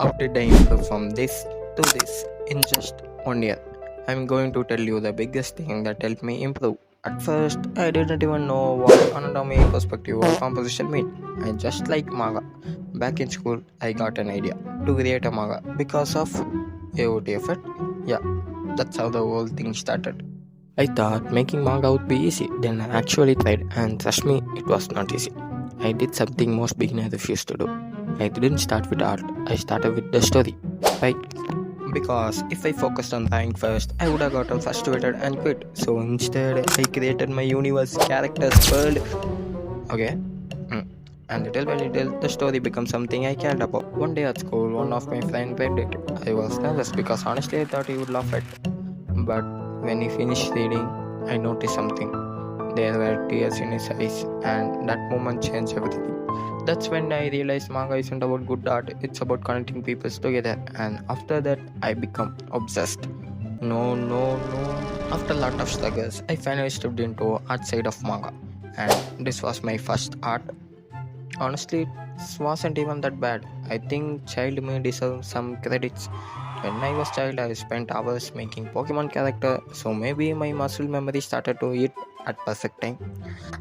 How did I improve from this to this in just 1 year? I'm going to tell you the biggest thing that helped me improve. At first, I didn't even know what anatomy, perspective, or composition mean. I just like manga. Back in school, I got an idea to create a manga because of AOT effect. Yeah, that's how the whole thing started. I thought making manga would be easy, then I actually tried, and trust me, it was not easy. I did something most beginners refuse to do. I didn't start with art, I started with the story. Right? Because if I focused on drawing first, I would have gotten frustrated and quit. So instead, I created my universe, characters, world. Okay? Mm. And little by little, the story becomes something I cared about. One day at school, one of my friends read it. I was nervous because honestly I thought he would laugh at. But when he finished reading, I noticed something. There were tears in his eyes, and that moment changed everything. That's when I realized manga isn't about good art, it's about connecting people together. And after that, I become obsessed. No, no, no. After a lot of struggles, I finally stepped into art side of manga. And this was my first art. Honestly, it wasn't even that bad. I think child may deserve some credits. When I was child, I spent hours making Pokemon character, so maybe my muscle memory started to hit at perfect time.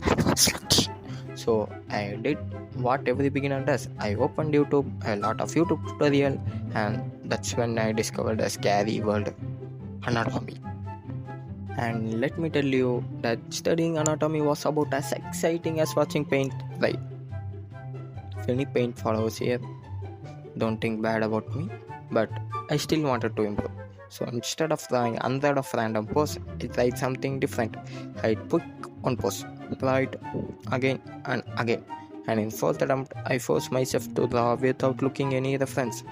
I was lucky. So I did what every beginner does. I opened YouTube, a lot of YouTube tutorial, and that's when I discovered a scary world, anatomy. And let me tell you that studying anatomy was about as exciting as watching paint dry. If any paint follows here, don't think bad about me, but I still wanted to improve. So instead of trying hundred of random posts, I tried something different. I took one post, tried again and again, and in fourth attempt, I forced myself to draw without looking any reference,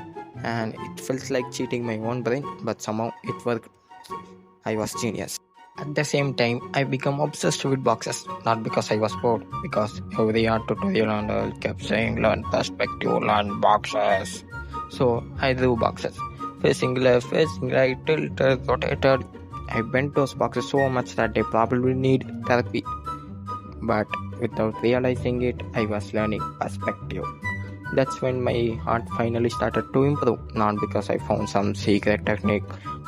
and it felt like cheating my own brain, but somehow it worked. I was genius. At the same time, I became obsessed with boxes, not because I was bored, because every art tutorial on earth kept saying learn perspective, learn boxes. So I drew boxes, facing left, facing right, tilted, rotated. I bent those boxes so much that they probably need therapy. But without realizing it, I was learning perspective. That's when my art finally started to improve, not because I found some secret technique,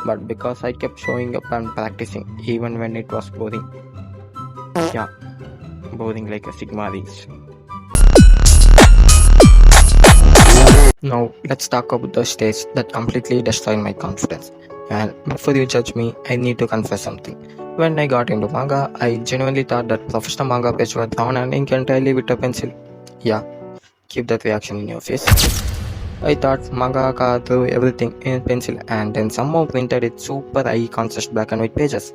but because I kept showing up and practicing, even when it was boring. Yeah, boring like a Sigma reach. Now, let's talk about the stage that completely destroyed my confidence. And before you judge me, I need to confess something. When I got into manga, I genuinely thought that professional manga pages were drawn and ink entirely with a pencil. Yeah, keep that reaction in your face. I thought mangaka drew everything in pencil and then somehow printed it super high contrast black and white pages.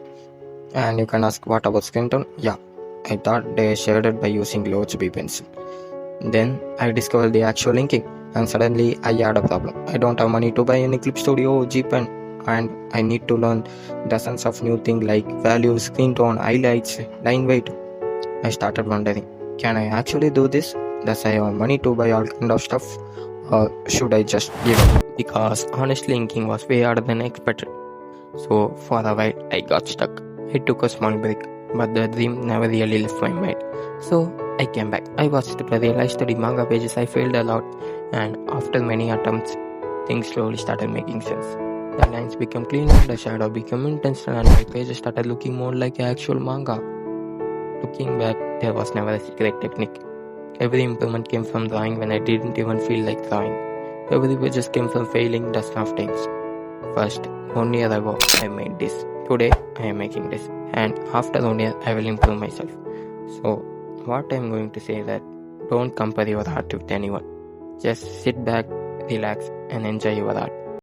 And you can ask what about skin tone? Yeah, I thought they shaded by using low HB pencil. Then I discovered the actual inking and suddenly I had a problem. I don't have money to buy any Clip Studio G pen and I need to learn dozens of new things like values, screen tone, highlights, line weight. I started wondering, can I actually do this? Does I have money to buy all kind of stuff? Or should I just give up? Because honestly inking was way harder than I expected. So for a while I got stuck. I took a small break, but the dream never really left my mind. So I came back. I watched tutorial, I studied manga pages, I failed a lot, and after many attempts, things slowly started making sense. The lines became cleaner, the shadow became intentional, and my pages started looking more like actual manga. Looking back, there was never a secret technique. Every improvement came from drawing when I didn't even feel like drawing. Every page just came from failing dozens of times. First, 1 year ago, I made this. Today, I am making this. And after 1 year, I will improve myself. So, what I am going to say is that don't compare your art with anyone. Just sit back, relax, and enjoy your art.